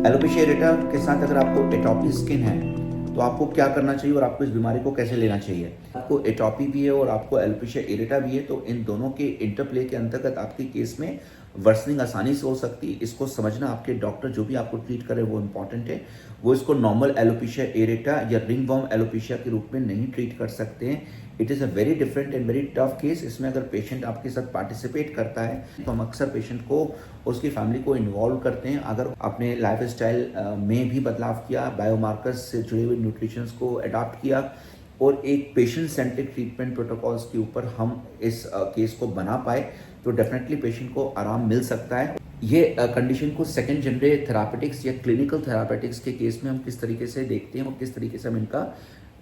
Alopecia areata के साथ अगर आपको एटोपी स्किन है तो आपको क्या करना चाहिए और आपको इस बीमारी को कैसे लेना चाहिए। आपको एटोपी भी है और आपको एलोपेशिया एरेटा भी है, तो इन दोनों के इंटरप्ले के अंतर्गत आपके केस में वर्सनिंग आसानी से हो सकती है। इसको समझना आपके डॉक्टर जो भी आपको ट्रीट करे वो इंपॉर्टेंट है। वो इसको नॉर्मल एलोपेशिया एरेटा या रिंग वर्म एलोपेशिया के रूप में नहीं ट्रीट कर सकते हैं। It is a very different and very tough case. इसमें अगर पेशेंट आपके साथ पार्टिसिपेट करता है तो हम अक्सर पेशेंट को उसकी फैमिली को इन्वॉल्व करते हैं। अगर अपने लाइफ स्टाइल में भी बदलाव किया, बायोमार्कर्स से जुड़े हुए न्यूट्रिशंस को अडॉप्ट किया और एक पेशेंट सेंट्रिक ट्रीटमेंट प्रोटोकॉल्स के ऊपर हम इस केस को बना पाए तो डेफिनेटली पेशेंट को आराम मिल सकता है। ये कंडीशन को सेकेंड जनरे थेरापेटिक्स या क्लिनिकल थेरापेटिक्स के केस में हम किस तरीके से देखते हैं और किस तरीके से हम इनका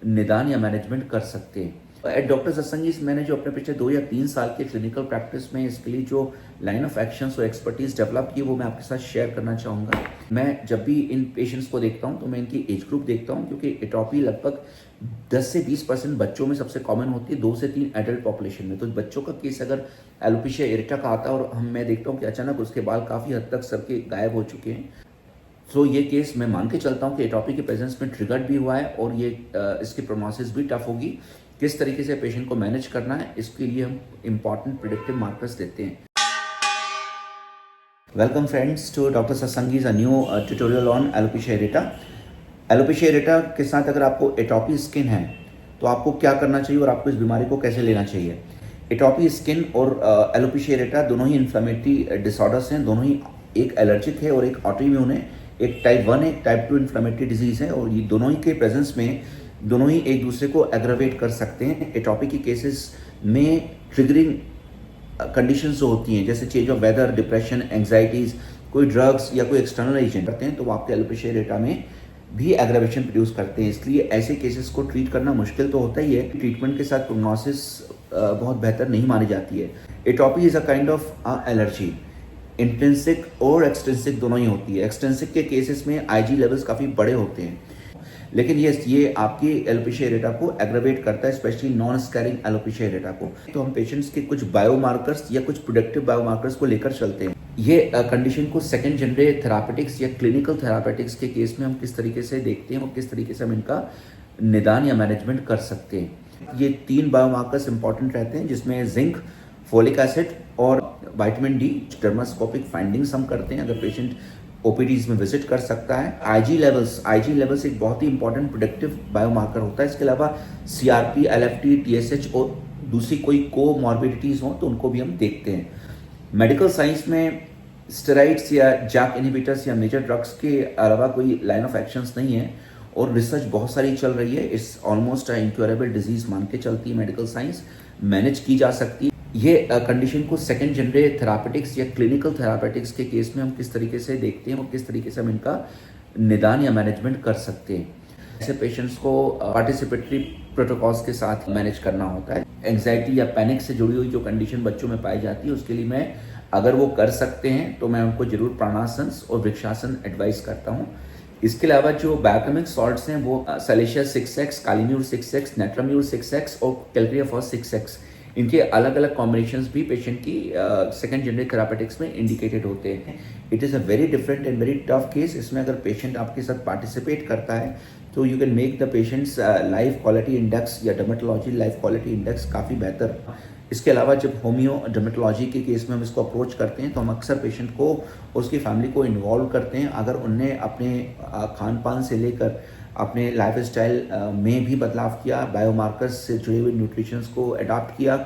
निदान या मैनेजमेंट कर सकते हैं। एट डॉक्टर सत्संगी मैंने जो अपने पिछले 2 या 3 साल के क्लिनिकल प्रैक्टिस में इसके लिए जो लाइन ऑफ एक्शंस और एक्सपर्टीज डेवलप की वो मैं आपके साथ शेयर करना चाहूँगा। मैं जब भी इन पेशेंट्स को देखता हूँ तो मैं इनकी एज ग्रुप देखता हूँ, क्योंकि एटोपी लगभग 10 से 20% बच्चों में सबसे कॉमन होती है, 2 से 3 एडल्ट पॉपुलेशन में। तो बच्चों का केस अगर एलोपेशिया एरेटा का आता है और मैं देखता हूँ कि अचानक उसके बाल काफ़ी हद तक सर के गायब हो चुके हैं, तो ये केस मैं मान के चलता हूँ कि एटोपी के प्रेजेंस में ट्रिगर्ड भी हुआ है और ये इसकी प्रोग्नोसिस भी टफ होगी। किस तरीके से पेशेंट को मैनेज करना है इसके लिए हम इंपॉर्टेंट प्रिडिक्टिव मार्कर्स देते हैं। Welcome friends to doctor Satsangi's a new tutorial on alopecia areata. Alopecia areata के साथ अगर आपको एटोपी स्किन है तो आपको क्या करना चाहिए और आपको इस बीमारी को कैसे लेना चाहिए। एटोपी स्किन और एलोपेशिया एरेटा दोनों ही इन्फ्लेमेटरी डिसऑर्डर्स हैं, दोनों ही एक एलर्जिक है और एक ऑटोइम्यून है। एक टाइप 1 है, एक टाइप 2 इन्फ्लेमेटरी डिजीज़ है और ये दोनों ही के प्रेजेंस में दोनों ही एक दूसरे को एग्रावेट कर सकते हैं। एटोपी की केसेस में ट्रिगरिंग कंडीशंस जो होती हैं जैसे change of weather, depression, anxieties, कोई ड्रग्स या कोई एक्सटर्नल एजेंट करते हैं तो वो आपके एलोपेशिया एरेटा में भी एग्रावेशन प्रोड्यूस करते हैं। इसलिए ऐसे केसेस को ट्रीट करना मुश्किल तो होता ही है। ट्रीटमेंट के साथ प्रोग्नोसिस बहुत बेहतर नहीं मानी जाती है। Atopy is a kind of allergy, intrinsic और एक्सट्रिंसिक दोनों ही होती है। एक्सट्रिंसिक के केसेस में आईजी लेवल्स काफ़ी बड़े होते हैं, लेकिन ये आपकी एलोपेशिया एरेटा को एग्रावेट करता है, specially non scaring alopecia areata को। तो हम पेशेंट्स के कुछ बायोमार्कर्स या कुछ प्रोडक्टिव बायोमार्कर्स को लेकर चलते हैं। ये कंडीशन को सेकेंड जनरे थेरापेटिक्स या क्लिनिकल थेरापेटिक्स के केस में हम किस तरीके से देखते हैं और किस तरीके से हम इनका निदान या मैनेजमेंट कर सकते हैं। ये 3 बायोमार्कर्स इंपॉर्टेंट रहते हैं, जिसमें जिंक, फोलिक एसिड और विटामिन डी डर्मास्कोपिक फाइंडिंग्स हम करते हैं। अगर पेशेंट ओपीडीज में विजिट कर सकता है। आईजी लेवल्स एक बहुत ही इंपॉर्टेंट प्रोडक्टिव बायोमार्कर होता है। इसके अलावा सीआरपी, एलएफटी, टीएसएच और दूसरी कोई कोमॉर्बिडिटीज हो तो उनको भी हम देखते हैं। मेडिकल साइंस में स्टेरॉइड्स या जैक इनहिबिटर्स या मेजर ड्रग्स के अलावा कोई लाइन ऑफ एक्शंस नहीं है और रिसर्च बहुत सारी चल रही है। इट्स ऑलमोस्ट इनक्योरेबल डिजीज मान के चलती है मेडिकल साइंस, मैनेज की जा सकती है। ये कंडीशन को सेकेंड जनरे थेरापेटिक्स या क्लिनिकल थेरापेटिक्स के केस में हम किस तरीके से देखते हैं और किस तरीके से हम इनका निदान या मैनेजमेंट कर सकते हैं। ऐसे पेशेंट्स को पार्टिसिपेटरी प्रोटोकॉल्स के साथ मैनेज करना होता है। एंग्जाइटी या पैनिक से जुड़ी हुई जो कंडीशन बच्चों में पाई जाती है उसके लिए मैं अगर वो कर सकते हैं तो मैं उनको जरूर प्राणासन और वृक्षासन एडवाइस करता हूँ। इसके अलावा जो बायोकेमिक सॉल्ट्स हैं वो सलेशिया 6x, कालीम्यूर 6x, नेट्राम्यूर 6x और कैल्क्रियाफॉस 6x, इनके अलग अलग कॉम्बिनेशंस भी पेशेंट की सेकेंड जनरे थेरापेटिक्स में इंडिकेटेड होते हैं। It is a very different and very tough case. इसमें अगर पेशेंट आपके साथ पार्टिसिपेट करता है तो you can make the patients life quality index या डर्मेटोलॉजी लाइफ क्वालिटी इंडेक्स काफ़ी बेहतर। इसके अलावा जब होम्यो डर्मेटोलॉजी के केस में हम इसको अप्रोच करते हैं तो हम अक्सर पेशेंट को उसकी फैमिली को इन्वॉल्व करते हैं। अगर उनने अपने खान पान से लेकर अपने लाइफ स्टाइल में भी बदलाव किया, बायोमार्कर्स से जुड़े हुए न्यूट्रिशंस को अडॉप्ट किया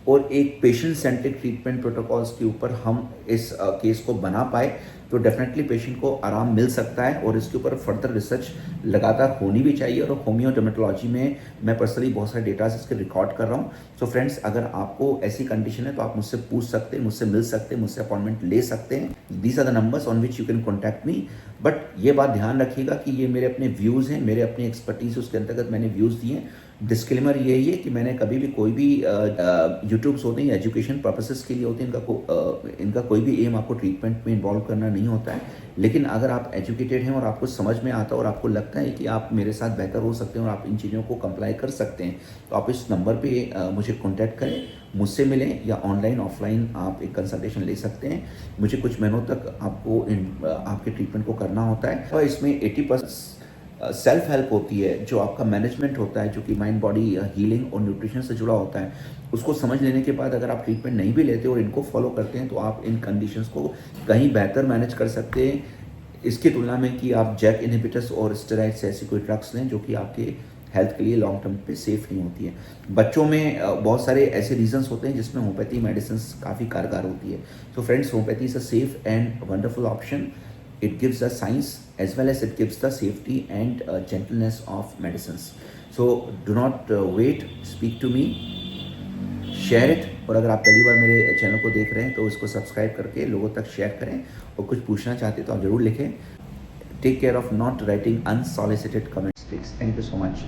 और एक पेशेंट सेंट्रिक ट्रीटमेंट प्रोटोकॉल्स के ऊपर हम इस केस को बना पाए तो डेफिनेटली पेशेंट को आराम मिल सकता है और इसके ऊपर फर्दर रिसर्च लगातार होनी भी चाहिए। और होम्यो डर्मेटोलॉजी में मैं पर्सनली बहुत सारे डेटास इसके रिकॉर्ड कर रहा हूँ। सो फ्रेंड्स, अगर आपको ऐसी कंडीशन है तो आप मुझसे पूछ सकते हैं, मुझसे मिल सकते हैं, मुझसे अपॉइंटमेंट ले सकते हैं। These are the numbers on which you can contact me. But ये बात ध्यान रखिएगा कि ये मेरे अपने व्यूज़ हैं, मेरे अपनी एक्सपर्टीज़ उसके अंतर्गत मैंने व्यूज़ दिए हैं। डिस्क्लेमर यही है कि मैंने कभी भी कोई भी यूट्यूब्स होते हैं एजुकेशन पर्पसेस के लिए होते हैं, इनका कोई भी एम आपको ट्रीटमेंट में इन्वॉल्व करना नहीं होता है। लेकिन अगर आप एजुकेटेड हैं और आपको समझ में आता है और आपको लगता है कि आप मेरे साथ बेहतर हो सकते हैं और आप इन चीज़ों को कंप्लाई कर सकते हैं, तो आप इस नंबर पे मुझे कॉन्टैक्ट करें, मुझसे मिलें, या ऑनलाइन ऑफलाइन आप एक कंसल्टेशन ले सकते हैं। मुझे कुछ महीनों तक आपको आपके ट्रीटमेंट को करना होता है और इसमें 80% सेल्फ हेल्प होती है, जो आपका मैनेजमेंट होता है, जो कि माइंड बॉडी हीलिंग और न्यूट्रिशन से जुड़ा होता है। उसको समझ लेने के बाद अगर आप ट्रीटमेंट नहीं भी लेते और इनको फॉलो करते हैं, तो आप इन कंडीशंस को कहीं बेहतर मैनेज कर सकते हैं, इसकी तुलना में कि आप जैक इनहिबिटर्स और स्टेरॉइड्स ऐसी कोई ड्रग्स लें जो कि आपके हेल्थ के लिए लॉन्ग टर्म पे सेफ नहीं होती है। बच्चों में बहुत सारे ऐसे रीजंस होते हैं जिसमें होम्योपैथी मेडिसिन काफ़ी कारगर होती है। So friends, homeopathy is a safe and wonderful option. It gives the science as well as it gives the safety and gentleness of medicines. So do not wait, speak to me, share it. और अगर आप पहली बार मेरे channel को देख रहे हैं तो इसको सब्सक्राइब करके लोगों तक शेयर करें, और कुछ पूछना चाहते हैं तो आप ज़रूर लिखें. Take care of not writing unsolicited comments, please. Thank you so much.